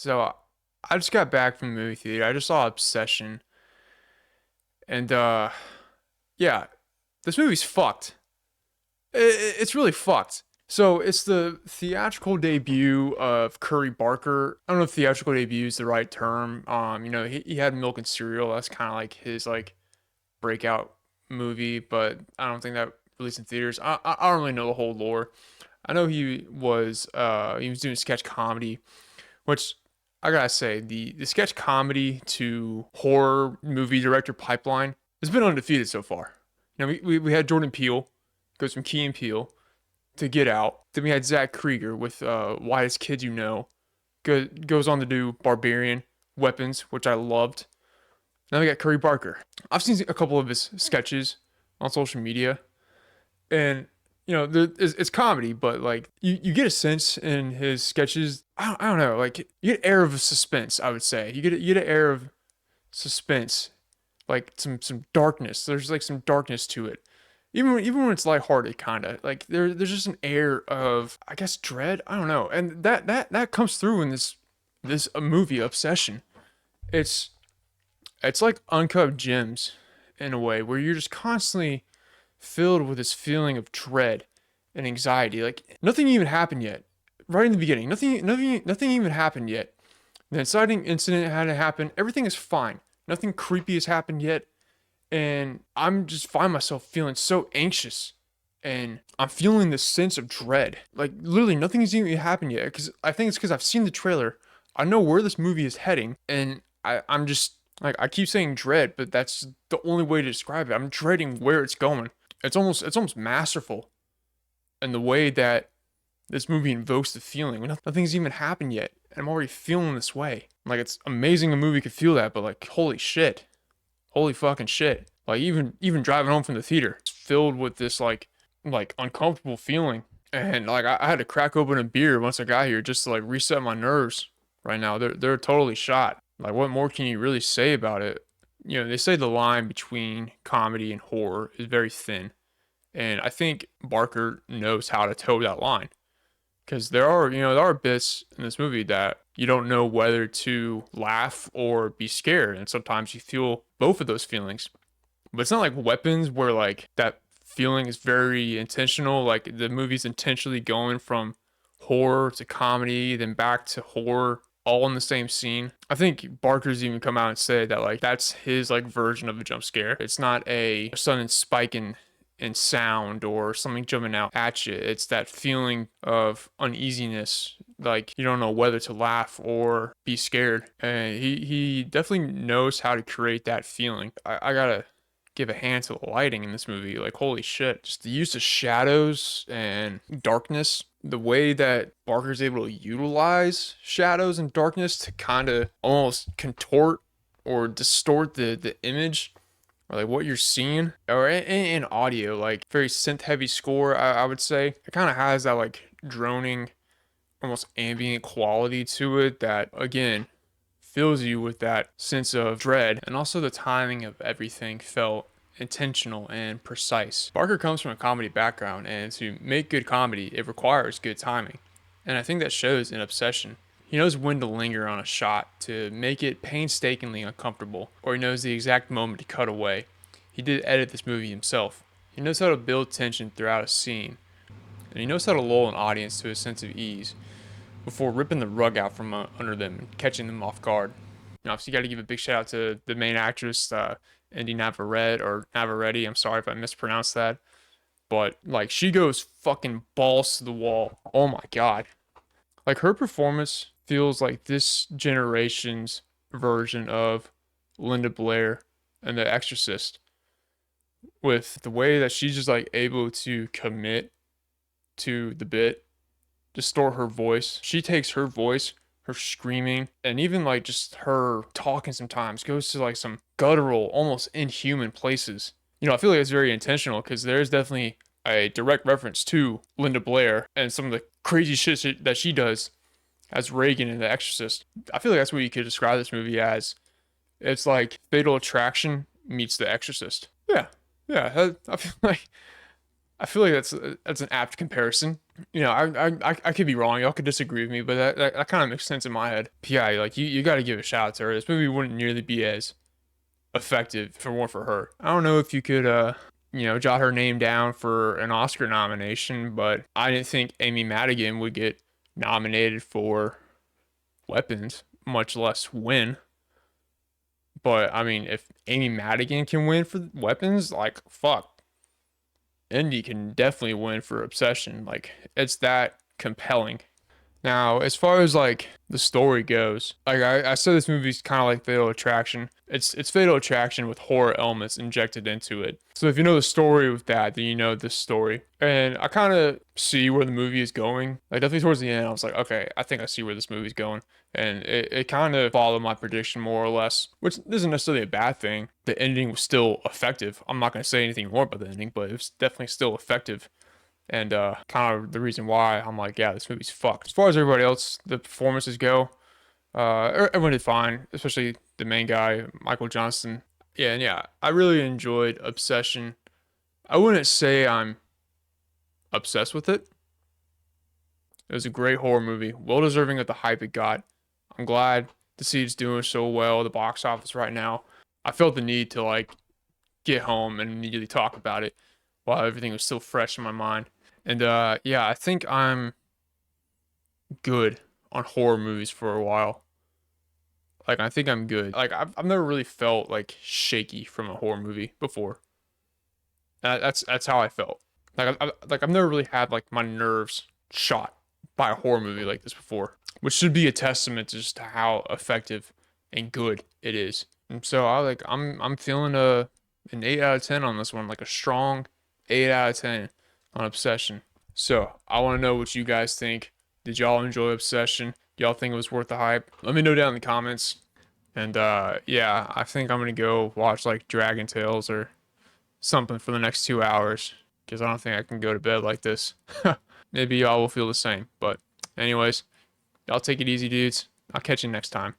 So I just got back from the movie theater. I just saw Obsession, and yeah, this movie's fucked. It's really fucked. So it's the theatrical debut of Curry Barker. I don't know if theatrical debut is the right term. He had Milk and Cereal. That's kind of like his like breakout movie, but I don't think that released in theaters. I don't really know the whole lore. I know he was doing sketch comedy, which I gotta say, the sketch comedy to horror movie director pipeline has been undefeated so far. We had Jordan Peele, goes from Key and Peele to Get Out. Then we had Zach Krieger with Whitest Kids You Know. Goes on to do Barbarian, Weapons, which I loved. Now we got Curry Barker. I've seen a couple of his sketches on social media, and it's comedy, but like you get a sense in his sketches. I don't know, like you get an air of suspense. I would say you get an air of suspense, like some darkness. There's like some darkness to it, even when it's lighthearted, kind of like there's just an air of, I guess, dread. I don't know, and that comes through in this movie Obsession. It's it's like uncut gems in a way where you're just constantly filled with this feeling of dread and anxiety. Like nothing even happened yet. Right in the beginning, nothing even happened yet. The inciting incident hadn't happened. Everything is fine. Nothing creepy has happened yet, and I'm just find myself feeling so anxious, and I'm feeling this sense of dread. Like literally, nothing has even happened yet. Because I think it's because I've seen the trailer. I know where this movie is heading, and I'm just like, I keep saying dread, but that's the only way to describe it. I'm dreading where it's going. It's almost masterful in the way that this movie invokes the feeling when nothing's even happened yet. And I'm already feeling this way. Like, it's amazing a movie could feel that, but like, holy shit. Holy fucking shit. Like, even driving home from the theater, it's filled with this like uncomfortable feeling. And like, I had to crack open a beer once I got here just to like reset my nerves. Right now, they're totally shot. Like, what more can you really say about it? They say the line between comedy and horror is very thin. And I think Barker knows how to toe that line. Because there are bits in this movie that you don't know whether to laugh or be scared. And sometimes you feel both of those feelings. But it's not like Weapons where like that feeling is very intentional. Like the movie's intentionally going from horror to comedy, then back to horror, all in the same scene. I think Barker's even come out and said that like that's his like version of a jump scare. It's not a sudden spike in sound or something jumping out at you. It's that feeling of uneasiness, like you don't know whether to laugh or be scared. And he definitely knows how to create that feeling. I gotta give a hand to the lighting in this movie. Like, holy shit, just the use of shadows and darkness, the way that Barker's able to utilize shadows and darkness to kind of almost contort or distort the image, or like what you're seeing, or in audio, like very synth heavy score. I would say it kind of has that like droning, almost ambient quality to it that again fills you with that sense of dread. And also the timing of everything felt intentional and precise. Barker comes from a comedy background, and to make good comedy, it requires good timing. And I think that shows in Obsession. He knows when to linger on a shot to make it painstakingly uncomfortable, or he knows the exact moment to cut away. He did edit this movie himself. He knows how to build tension throughout a scene, and he knows how to lull an audience to a sense of ease before ripping the rug out from under them and catching them off guard. Obviously, you got to give a big shout out to the main actress, Indy Navarrete, or Navarrete. I'm sorry if I mispronounced that. But, like, she goes fucking balls to the wall. Oh my god. Like, her performance feels like this generation's version of Linda Blair and The Exorcist. With the way that she's just, like, able to commit to the bit, distort her voice. She takes her voice, her screaming, and even like just her talking sometimes goes to like some guttural, almost inhuman places. I feel like it's very intentional because there's definitely a direct reference to Linda Blair and some of the crazy shit that she does as Reagan in The Exorcist. I feel like that's what you could describe this movie as. It's like Fatal Attraction meets The Exorcist. Yeah, yeah. I feel like that's an apt comparison. You know, I could be wrong. Y'all could disagree with me, but that kind of makes sense in my head. But yeah, like you got to give a shout out to her. This movie wouldn't nearly be as effective if it weren't for her. I don't know if you could jot her name down for an Oscar nomination, but I didn't think Amy Madigan would get nominated for Weapons, much less win. But I mean, if Amy Madigan can win for Weapons, like fuck, Indy can definitely win for Obsession. Like it's that compelling. Now, as far as like the story goes, like I said, this movie's kind of like Fatal Attraction. It's Fatal Attraction with horror elements injected into it. So if you know the story with that, then you know this story. And I kind of see where the movie is going. Like definitely towards the end, I was like, okay, I think I see where this movie's going. And it kind of followed my prediction more or less, which isn't necessarily a bad thing. The ending was still effective. I'm not going to say anything more about the ending, but it was definitely still effective. And kind of the reason why I'm like, yeah, this movie's fucked. As far as everybody else, the performances go, everyone did fine, especially the main guy, Michael Johnston. Yeah, and yeah, I really enjoyed Obsession. I wouldn't say I'm obsessed with it. It was a great horror movie, well deserving of the hype it got. I'm glad to see it's doing so well at the box office right now. I felt the need to like get home and immediately talk about it while everything was still fresh in my mind. And yeah, I think I'm good on horror movies for a while. Like I think I'm good. Like I've never really felt like shaky from a horror movie before. And that's how I felt. I've never really had like my nerves shot by a horror movie like this before, which should be a testament to just how effective and good it is. And so I'm feeling an 8 out of 10 on this one, like a strong 8 out of 10 on Obsession. So I want to know what you guys think. Did y'all enjoy Obsession? Y'all think it was worth the hype? Let me know down in the comments. And yeah, I think I'm gonna go watch like Dragon Tales or something for the next 2 hours because I don't think I can go to bed like this. Maybe y'all will feel the same. But anyways, y'all take it easy, dudes. I'll catch you next time.